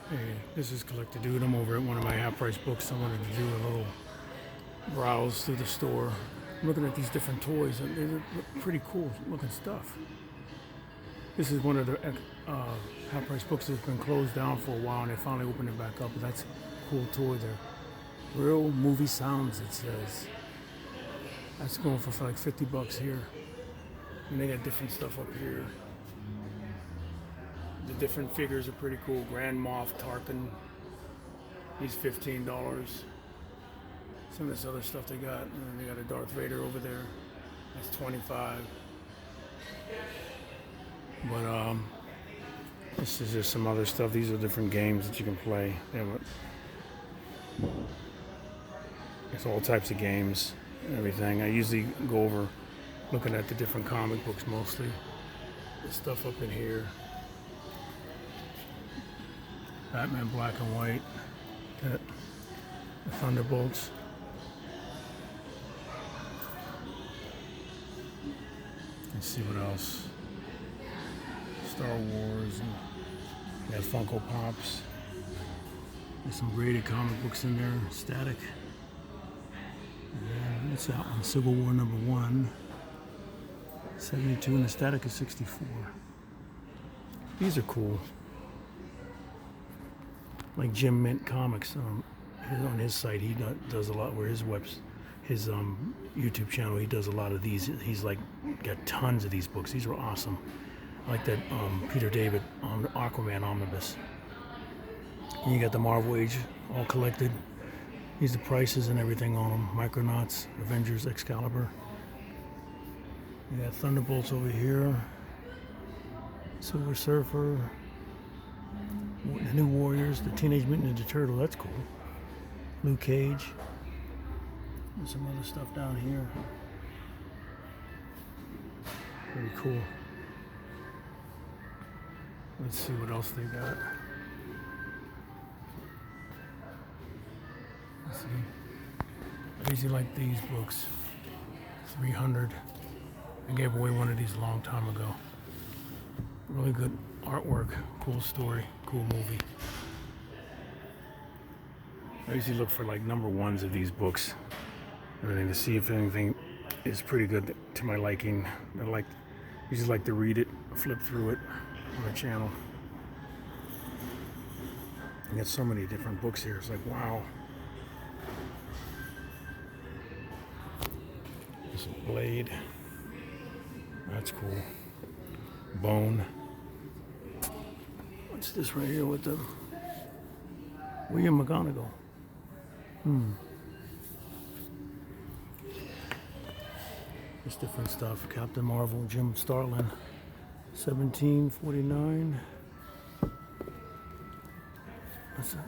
Hey, this is Collector Dude. I'm over at one of my half-price books. I wanted to do a little browse through the store. I'm looking at these different toys, and they're pretty cool looking stuff. This is one of the half-price books that's been closed down for a while, and they finally opened it back up. But that's a cool toy there. Real movie sounds, it says. That's going for like $50 here. And they got different stuff up here. The different figures are pretty cool. Grand Moff Tarkin, he's $15. Some of this other stuff they got, and then they got a Darth Vader over there. That's $25. But this is just some other stuff. These are different games that you can play. It's all types of games and everything. I usually go over looking at the different comic books mostly. The stuff up in here. Batman Black and White, the Thunderbolts. Let's see what else. Star Wars, and we have Funko Pops. There's some graded comic books in there, Static. And what's that one? Civil War #1, 72, and the Static is 64. These are cool. Like Jim Mint Comics, on his site, he does a lot where his YouTube channel, he does a lot of these. He's like got tons of these books. These are awesome. I like that Peter David on Aquaman Omnibus. And you got the Marvel Age all collected. These are the prices and everything on them. Micronauts, Avengers, Excalibur. You got Thunderbolts over here. Silver Surfer. The New Warriors, the Teenage Mutant Ninja Turtle, that's cool. Luke Cage. And some other stuff down here. Pretty cool. Let's see what else they got. Let's see. I usually like these books. 300. I gave away one of these a long time ago. Really good artwork, cool story, cool movie. I usually look for like #1s of these books, everything, to see if anything is pretty good to my liking. I usually like to read it, flip through it on the channel. I got so many different books here. It's like, wow. There's a Blade. That's cool. Bone. What's this right here with the William McGonagall? There's different stuff. Captain Marvel, Jim Starlin, 1749. What's that?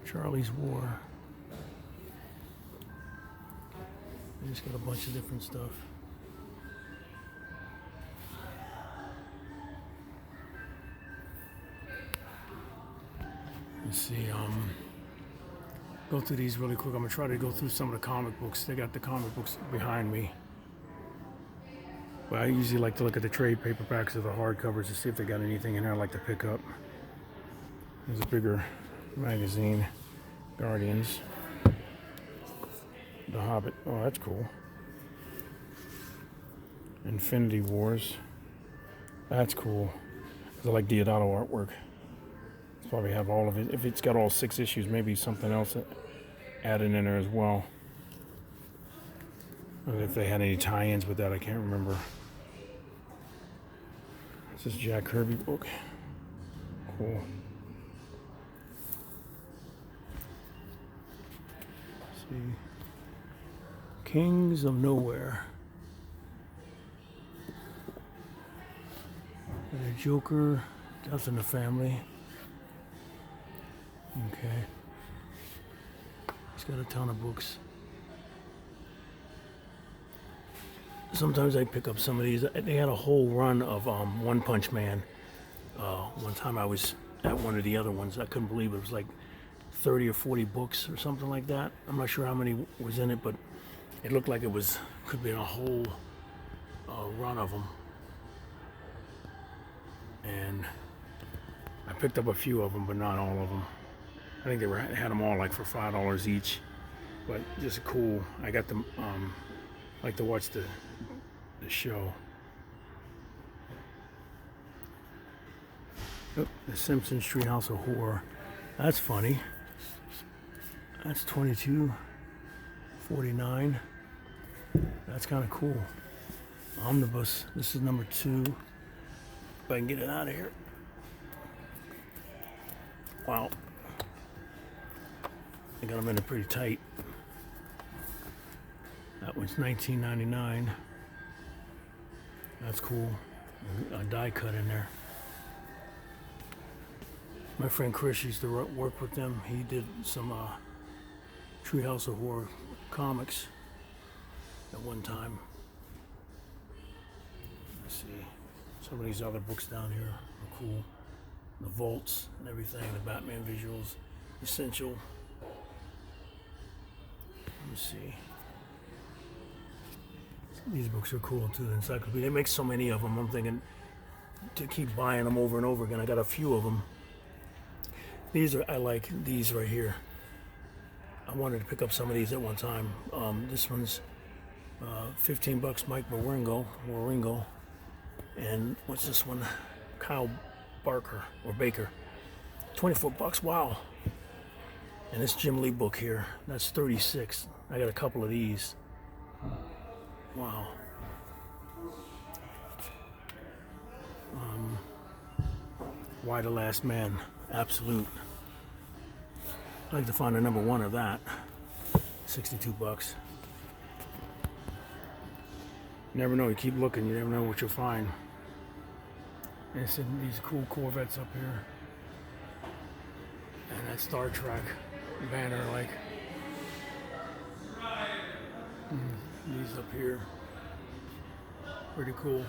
Charlie's War. They just got a bunch of different stuff. Let's see, go through these really quick. I'm gonna try to go through some of the comic books. They got the comic books behind me. But I usually like to look at the trade paperbacks of the hardcovers to see if they got anything in there I like to pick up. There's a bigger magazine, Guardians. The Hobbit, oh that's cool. Infinity Wars, that's cool. I like Diodato artwork. Probably have all of it. If it's got all 6 issues, maybe something else added in there as well. And if they had any tie-ins with that, I can't remember. This is Jack Kirby book. Cool. Let's see. Kings of Nowhere. And a Joker, Death in the Family. Okay. He's got a ton of books. Sometimes I pick up some of these. They had a whole run of One Punch Man. One time I was at one of the other ones. I couldn't believe it. It was like 30 or 40 books or something like that. I'm not sure how many was in it, but it looked like it could be a whole run of them. And I picked up a few of them, but not all of them. I think had them all like for $5 each, but just cool. I got them. Like to watch the show. Oh, the Simpsons Treehouse of Horror. That's funny. That's $22.49. That's kind of cool. Omnibus. This is number 2. If I can get it out of here. Wow. I got them in it pretty tight. That one's $19.99. That's cool. A die cut in there. My friend Chris used to work with them. He did some Treehouse of Horror comics at one time. Let's see. Some of these other books down here are cool. The vaults and everything, the Batman visuals, essential. Let me see. These books are cool too. The encyclopedia. They make so many of them. I'm thinking to keep buying them over and over again. I got a few of them. I like these right here. I wanted to pick up some of these at one time. This one's $15. Mike Waringo, and what's this one? Kyle Barker or Baker. $24. Wow. And this Jim Lee book here, that's $36. I got a couple of these. Wow. Why the Last Man? Absolute. I'd like to find a number 1 of that. $62. You never know. You keep looking. You never know what you'll find. And it's in these cool Corvettes up here. And that Star Trek banner, like. These up here. Pretty cool.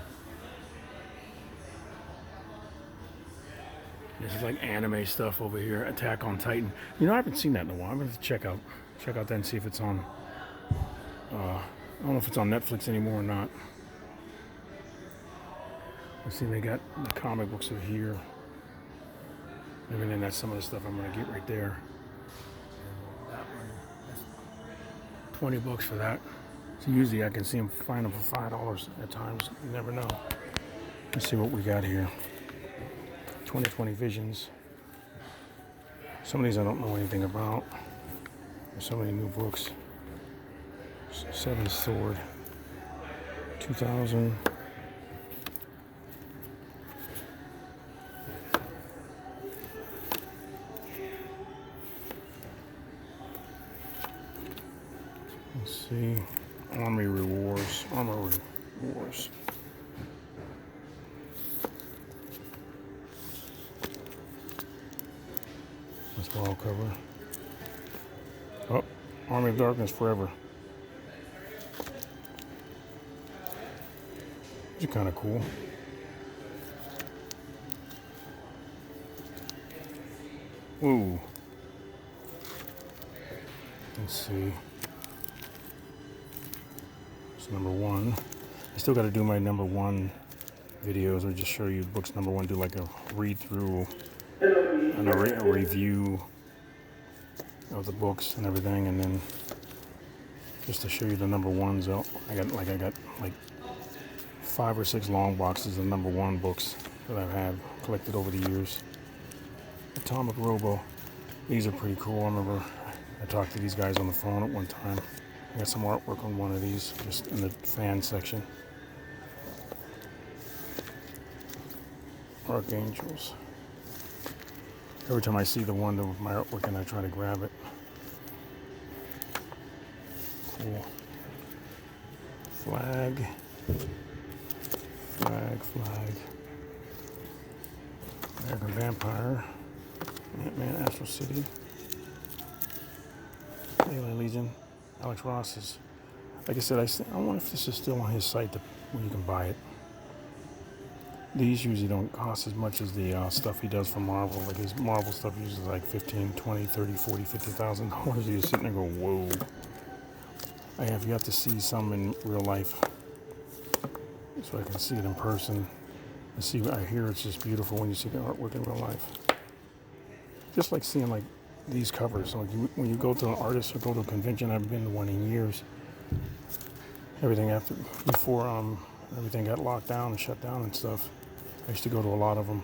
This is like anime stuff over here. Attack on Titan. You know, I haven't seen that in a while. I'm going to check out that and see if it's on. I don't know if it's on Netflix anymore or not. Let's see, they got the comic books over here. And then that's some of the stuff I'm going to get right there. That one, $20 for that. So usually I can find them for $5 at times. You never know. Let's see what we got here. 2020 Visions. Some of these I don't know anything about. There's so many new books. Seventh Sword. 2000. Let's see. Armory Wars. That's wall cover. Oh, Army of Darkness Forever. These are kind of cool. Ooh. Let's see. It's number 1. I still got to do my number 1 videos. I just show you books number 1. Do like a read through and a review of the books and everything, and then just to show you the number 1s. I got like 5 or 6 long boxes of number 1 books that I've had collected over the years. Atomic Robo. These are pretty cool. I remember I talked to these guys on the phone at one time. I got some artwork on one of these, just in the fan section. Archangels. Every time I see the one with my artwork and I try to grab it. Cool. Flag. American Vampire. Ant-Man, Astral City. Alien Legion. Alex Ross's. Like I said, I wonder if this is still on his site where you can buy it. These usually don't cost as much as the stuff he does for Marvel. Like his Marvel stuff usually is like $15, $20, $30, $40, $50,000. You're sitting there going, whoa. I have yet to see some in real life, so I can see it in person. I hear it's just beautiful when you see the artwork in real life. just like seeing like these covers. Like when you go to an artist or go to a convention, I haven't been to one in years. Everything before everything got locked down and shut down and stuff. I used to go to a lot of them,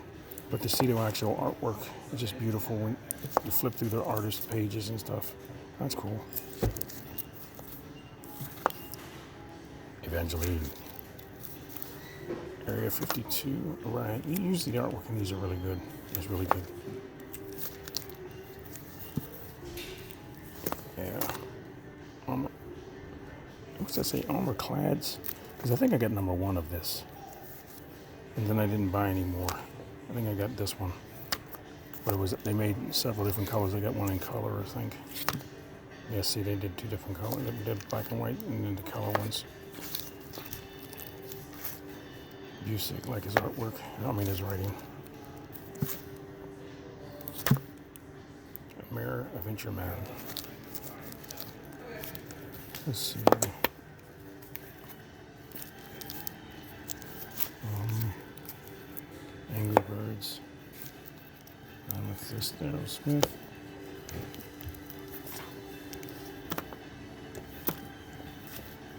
but to see the actual artwork is just beautiful when you flip through the artist pages and stuff. That's cool. Evangeline. Area 52, right. Usually the artwork in these are really good. It's really good. Yeah. What's that say? Armor Clads? Because I think I got number 1 of this. And then I didn't buy any more. I think I got this one. But they made several different colors. I got one in color, I think. Yeah, see, they did 2 different colors. They did black and white and then the color ones. Busick, like his artwork. I mean his writing. Mirror Adventure Man. Let's see. Angry Birds. Amethyst Aerosmith.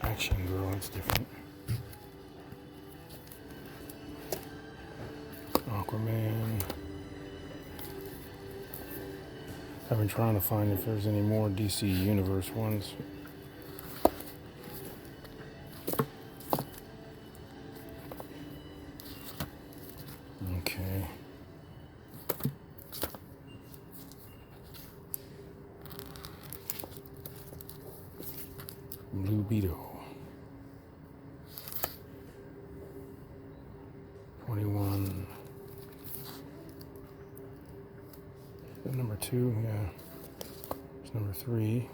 Action Girl, that's different. Aquaman. I've been trying to find if there's any more DC Universe ones. Okay. Blue Beetle. 21. Number 2, yeah. It's number 3.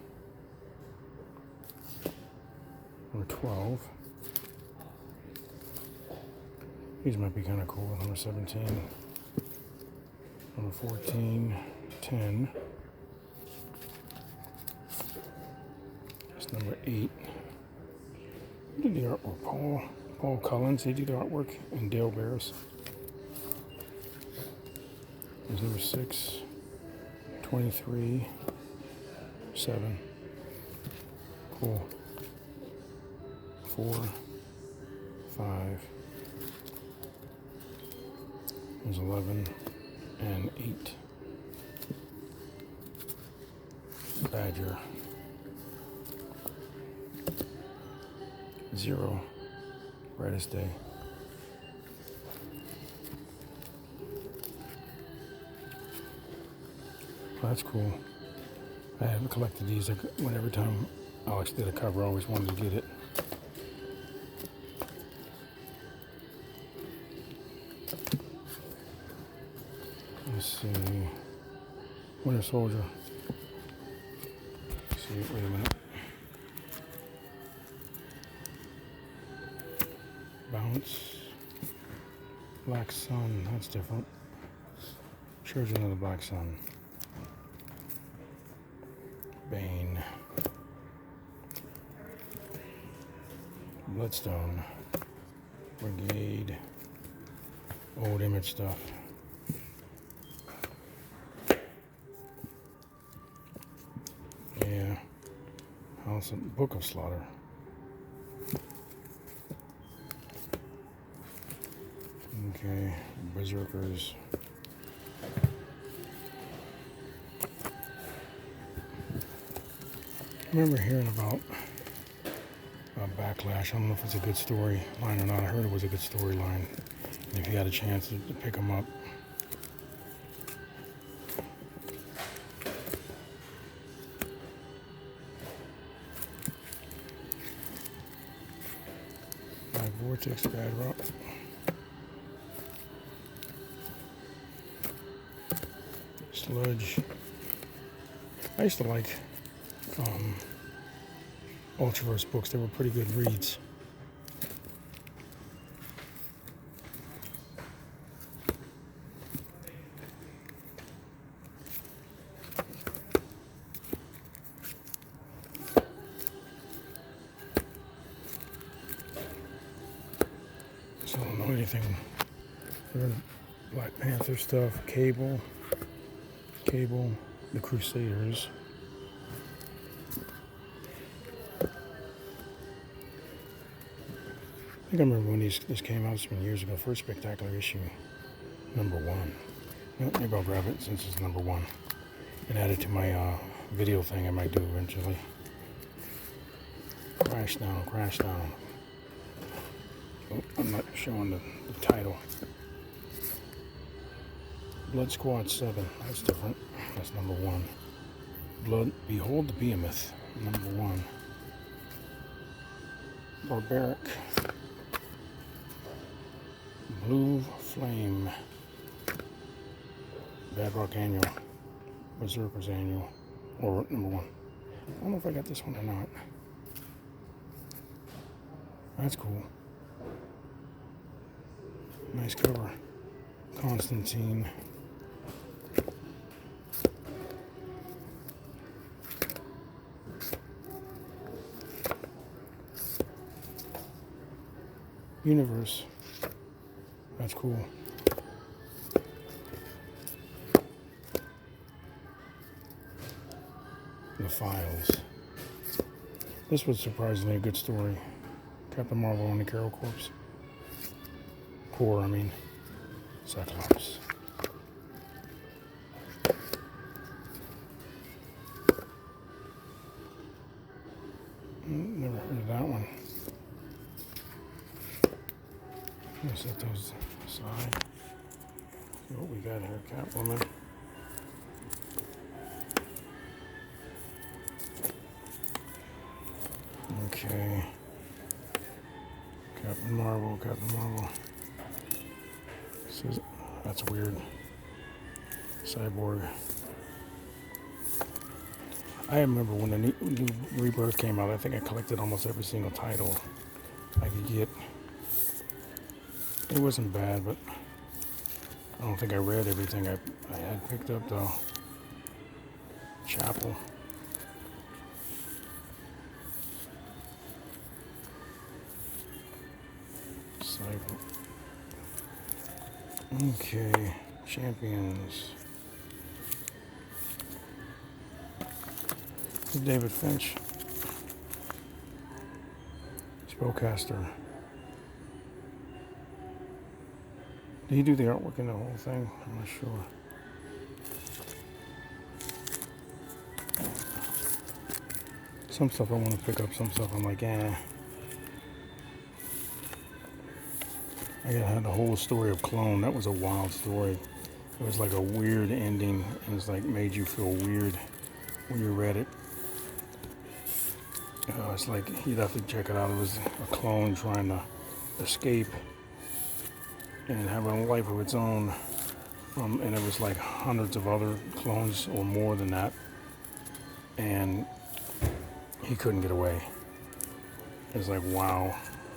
Number 12. These might be kind of cool. Number 17. Number 14. 10. It's number 8. Who did the artwork? Paul Collins. He did the artwork. And Dale Barris. There's number 6. 23. 7. Cool. 4. 5. There's 11 and 8. Badger. 0. Brightest Day. Well, that's cool. I haven't collected these. Every time Alex did a cover, I always wanted to get it. Let's see. Winter Soldier. Let's see, wait a minute. Bounce. Black Sun, that's different. Children of the Black Sun. Bane. Bloodstone. Brigade. Old Image stuff. Yeah. House of Book of Slaughter. Okay. Berserkers. I remember hearing about Backlash. I don't know if it's a good storyline or not. I heard it was a good storyline. And if you had a chance to pick them up. Black Vortex, Bad Rock. Sludge. I used to like Ultraverse books. They were pretty good reads. So I don't know anything. Black Panther stuff, Cable, Cable, The Crusaders. I think I remember when this came out. It's been years ago. First Spectacular issue, #1. Well, maybe I'll grab it since it's #1 and add it to my video thing I might do eventually. Crash Down, Crash Down. Oh, I'm not showing the title. Blood Squad 7. That's different. That's #1. Behold the Behemoth. #1. Barbaric. Blue Flame. Bad Rock Annual. Berserkers Annual. Or #1. I don't know if I got this one or not. That's cool. Nice cover. Constantine. Universe. That's cool. The Files. This was surprisingly a good story. Captain Marvel and the Carol Corps. Corps, I mean. Cyclops. Never heard of that one. I'll set those aside. See what we got here. Catwoman. Okay. Captain Marvel, Captain Marvel. That's weird. Cyborg. I remember when the new Rebirth came out, I think I collected almost every single title I could get. It wasn't bad, but I don't think I read everything I had picked up though. Chapel. Cyber. Okay, Champions. David Finch. Spellcaster. Did he do the artwork in the whole thing? I'm not sure. Some stuff I want to pick up, some stuff I'm like, eh. I had the whole story of Clone. That was a wild story. It was like a weird ending, and it's like made you feel weird when you read it. It's like you'd have to check it out. It was a clone trying to escape and have a life of its own. And it was like hundreds of other clones or more than that. And he couldn't get away. It's like, wow.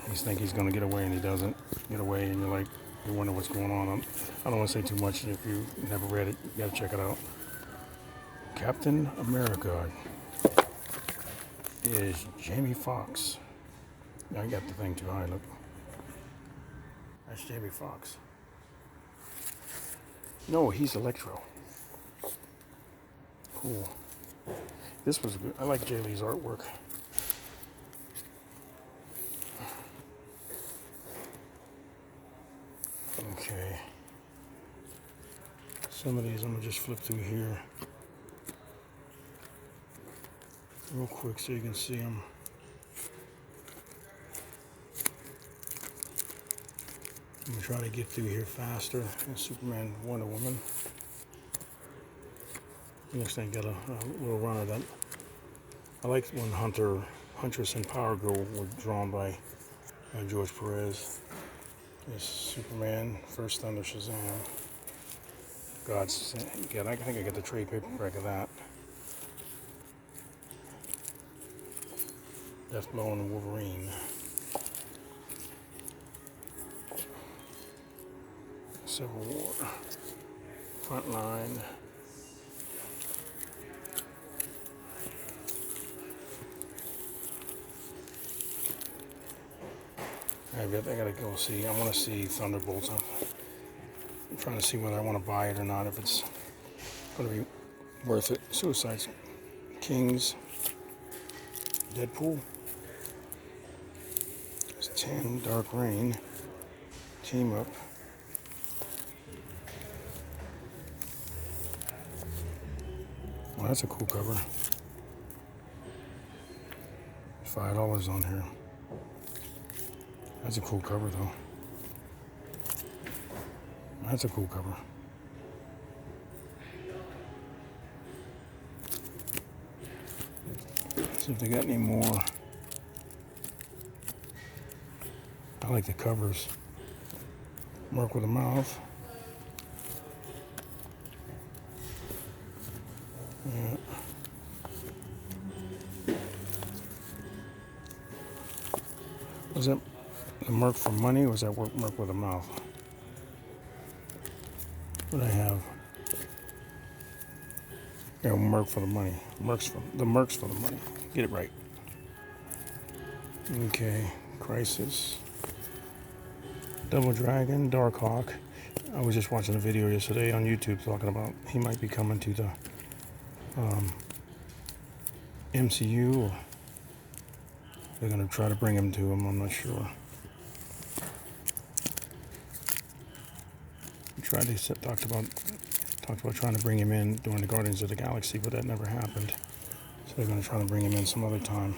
He's think he's going to get away and he doesn't get away. And you're like, you wonder what's going on. I don't want to say too much. If you never read it, you got to check it out. Captain America is Jamie Foxx. I got the thing too high, look. That's Jamie Foxx. No, he's Electro. Cool. This was good. I like Jay Lee's artwork. Okay. Some of these I'm gonna just flip through here real quick so you can see them. I'm gonna try to get through here faster than Superman, Wonder Woman. Next thing, got a little run of that. I like when Huntress and Power Girl were drawn by George Perez. There's Superman, First Thunder, Shazam. God's again, I think I got the trade paperback of that. Deathblow and Wolverine. Civil War. Frontline. I gotta go see. I want to see Thunderbolts. I'm trying to see whether I want to buy it or not. If it's going to be Worth it. Suicide Kings. Deadpool. There's 10. Dark Reign. Team Up. Well, that's a cool cover. $5 on here. That's a cool cover, though. That's a cool cover. See if they got any more. I like the covers. Mark with a Mouth. Yeah. Was that the Merc for Money, or was that Merc with a Mouth? What do I have? Yeah, Merc for the Money. Mercs for the Money. Get it right. Okay, Crisis. Double Dragon, Darkhawk. I was just watching a video yesterday on YouTube talking about he might be coming to the MCU, or they're going to try to bring him to him. I'm not sure. They talked about trying to bring him in during the Guardians of the Galaxy, but that never happened. So they're going to try to bring him in some other time.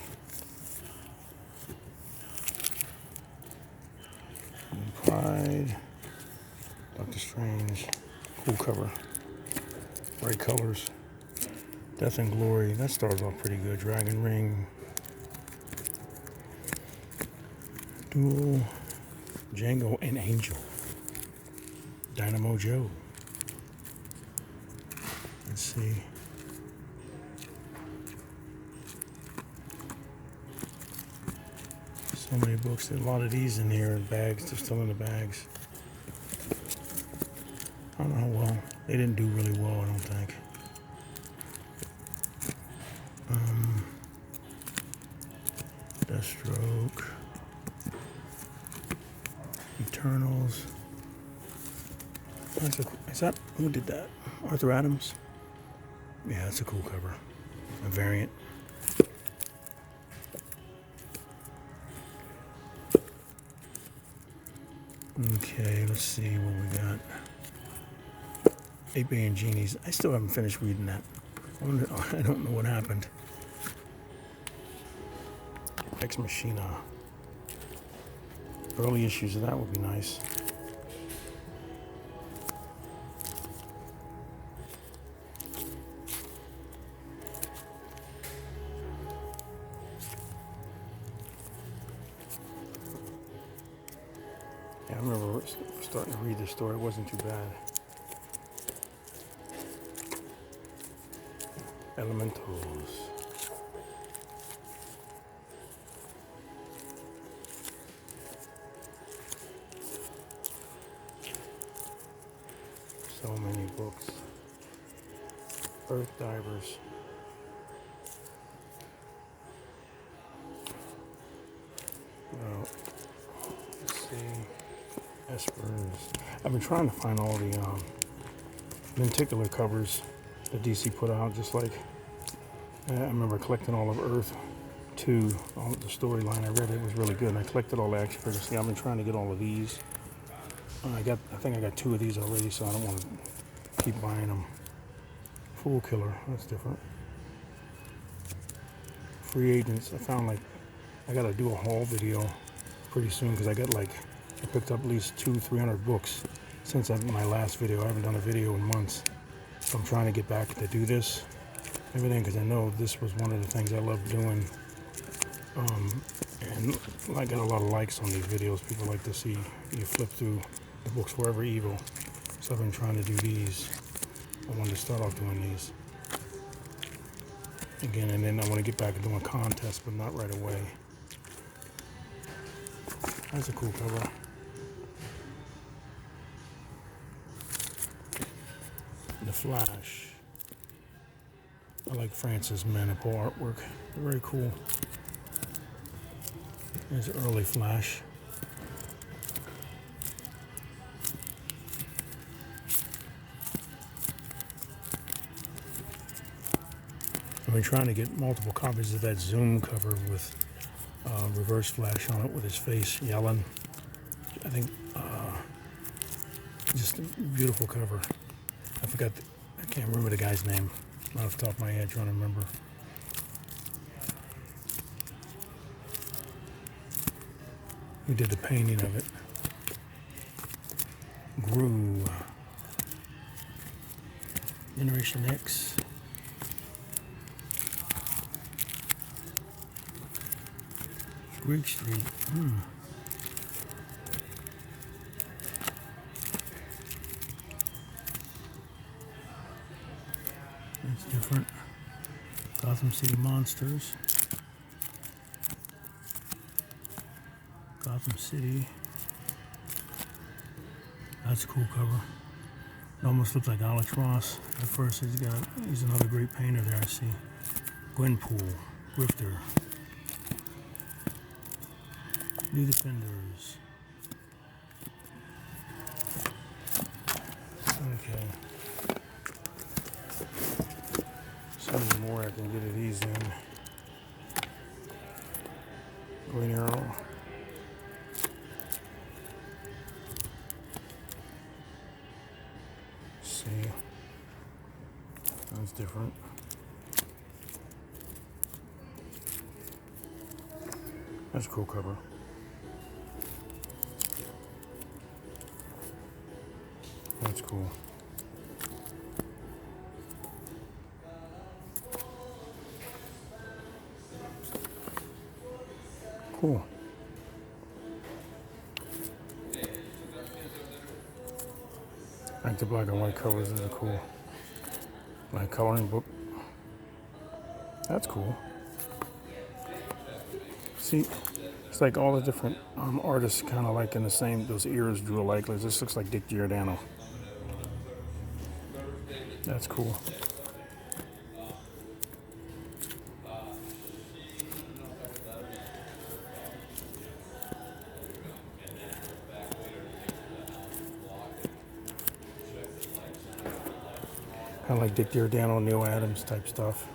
Pride, Doctor Strange, cool cover, bright colors. Death and Glory, that starts off pretty good. Dragon Ring, Duel, Django and Angel, Dynamo Joe. Let's see. So many books. There's a lot of these in here in bags. They're still in the bags. I don't know how well. They didn't do really well, I don't think. Deathstroke. Eternals. Is that, who did that? Arthur Adams? Yeah, that's a cool cover. A variant. Okay, let's see what we got. 8 Billion Genies. I still haven't finished reading that. I don't know what happened. Ex Machina. Early issues of that would be nice. Yeah, I remember starting to read this story. It wasn't too bad. Elementals. So many books. Earth Divers. Well, let's see. Espers. I've been trying to find all the lenticular covers that DC put out, just like I remember collecting all of Earth 2, all the storyline. I read it was really good, and I collected all the action figures. See, I've been trying to get all of these. I think I got 2 of these already, so I don't want to keep buying them. Fool Killer, that's different. Free Agents, I found like I gotta do a haul video pretty soon, because I picked up at least 200-300 books since my last video. I haven't done a video in months, so I'm trying to get back to do this everything, because I know this was one of the things I love doing, and I got a lot of likes on these videos. People like to see you flip through the books Forever Evil, so I've been trying to do these. I wanted to start off doing these again, and then I want to get back to doing contests, but not right away. That's a cool cover. The Flash. I like Francis Manipo artwork. Very cool. There's early Flash. I've been trying to get multiple copies of that Zoom cover with reverse flash on it with his face yelling. I think just a beautiful cover. I can't remember the guy's name. Not off the top of my head, trying to remember. Who did the painting of it? Grew. Generation X. Greek Street. That's different. Gotham City Monsters. Gotham City. That's a cool cover. It almost looks like Alex Ross. At first, he's another great painter there, I see. Gwenpool, Grifter. New Defenders. Okay. So many more I can get of these in. Green Arrow. See. That's different. That's a cool cover. That's cool. Cool. I like the black and white covers. These are cool. My coloring book. That's cool. See, it's like all the different artists kind of like in the same, those ears drew alike. Like, this looks like Dick Giordano. That's cool. Kind of like Dick Giordano, Neil Adams type stuff.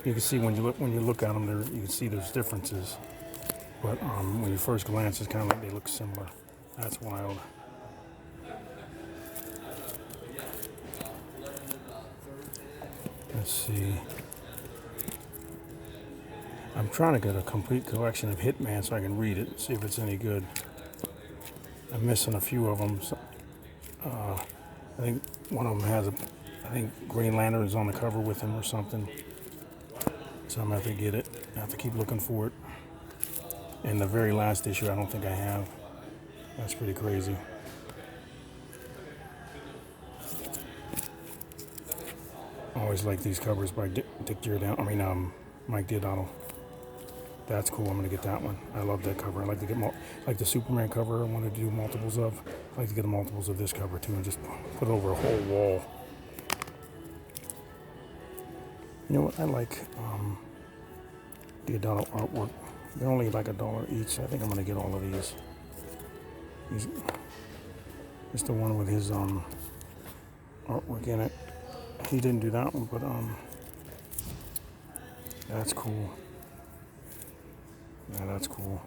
You can see when you look at them, you can see there's differences. But when you first glance, it's kind of like they look similar. That's wild. Let's see. I'm trying to get a complete collection of Hitman so I can read it and see if it's any good. I'm missing a few of them. So, I think one of them has I think Green Lantern is on the cover with him or something. So I'm going to have to get it. I have to keep looking for it. And the very last issue, I don't think I have. That's pretty crazy. I always like these covers by Dick Giordano. Mike Diodato. That's cool. I'm gonna get that one. I love that cover. I like to get like the Superman cover. I wanted to do multiples of. I like to get the multiples of this cover too, and just put it over a whole wall. You know what? I like Diodato artwork. They're only like $1 each. I think I'm gonna get all of these. It's the one with his artwork in it. He didn't do that one, but that's cool. Yeah, that's cool.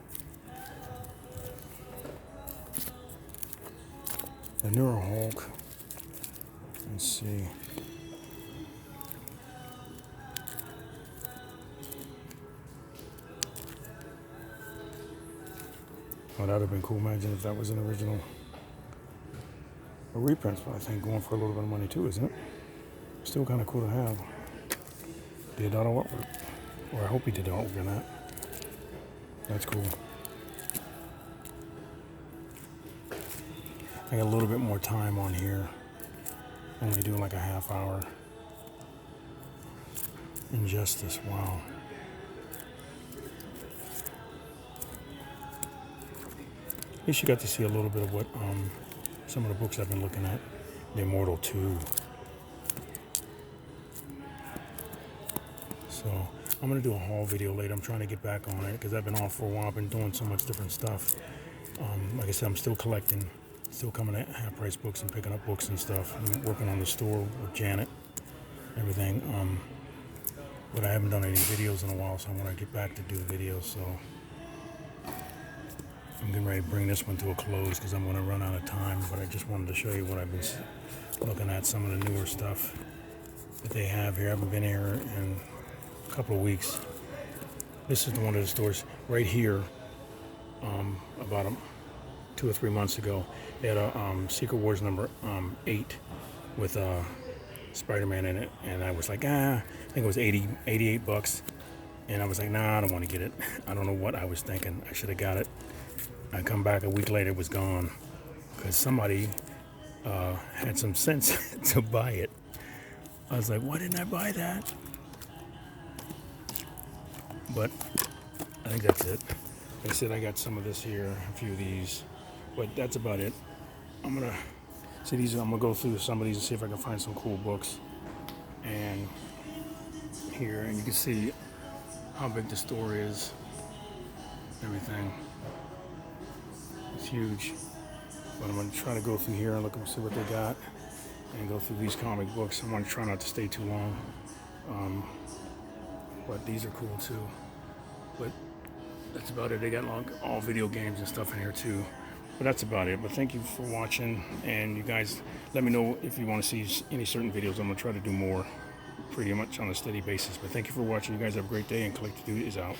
The Neuro Hulk. Let's see. Oh, that'd have been cool. Imagine if that was an original. A reprint, but I think going for a little bit of money too, isn't it? Still kind of cool to have. Diodato artwork. Or I hope he did artwork in that. That's cool. I got a little bit more time on here. Only doing like a half hour. Injustice, wow. At least you got to see a little bit of what some of the books I've been looking at. The Immortal 2. So I'm going to do a haul video later. I'm trying to get back on it because I've been off for a while. I've been doing so much different stuff. Like I said, I'm still collecting, still coming at half price books and picking up books and stuff. I'm working on the store with Janet, everything. But I haven't done any videos in a while, so I want to get back to do videos. So I'm getting ready to bring this one to a close because I'm going to run out of time. But I just wanted to show you what I've been looking at, some of the newer stuff that they have here. I haven't been here in a couple of weeks. This is one of the stores right here. About 2 or 3 months ago, they had a Secret Wars number 8 with Spider-Man in it, and I was like, I think it was 88 bucks, and I was like, nah, I don't want to get it. I don't know what I was thinking. I should have got it. I come back a week later, it was gone because somebody had some sense to buy it. I was like, why didn't I buy that? But I think that's it. Like I said, I got some of this here, a few of these, but that's about it. I'm gonna see these. I'm gonna go through some of these and see if I can find some cool books. And here, and you can see how big the store is. Everything. It's huge. But I'm gonna try to go through here and look and see what they got, and go through these comic books. I'm gonna try not to stay too long. But these are cool too. But that's about it. They got all video games and stuff in here too. But that's about it. But thank you for watching, and you guys let me know if you want to see any certain videos. I'm gonna try to do more pretty much on a steady basis. But thank you for watching. You guys have a great day, and Collected Dude is out.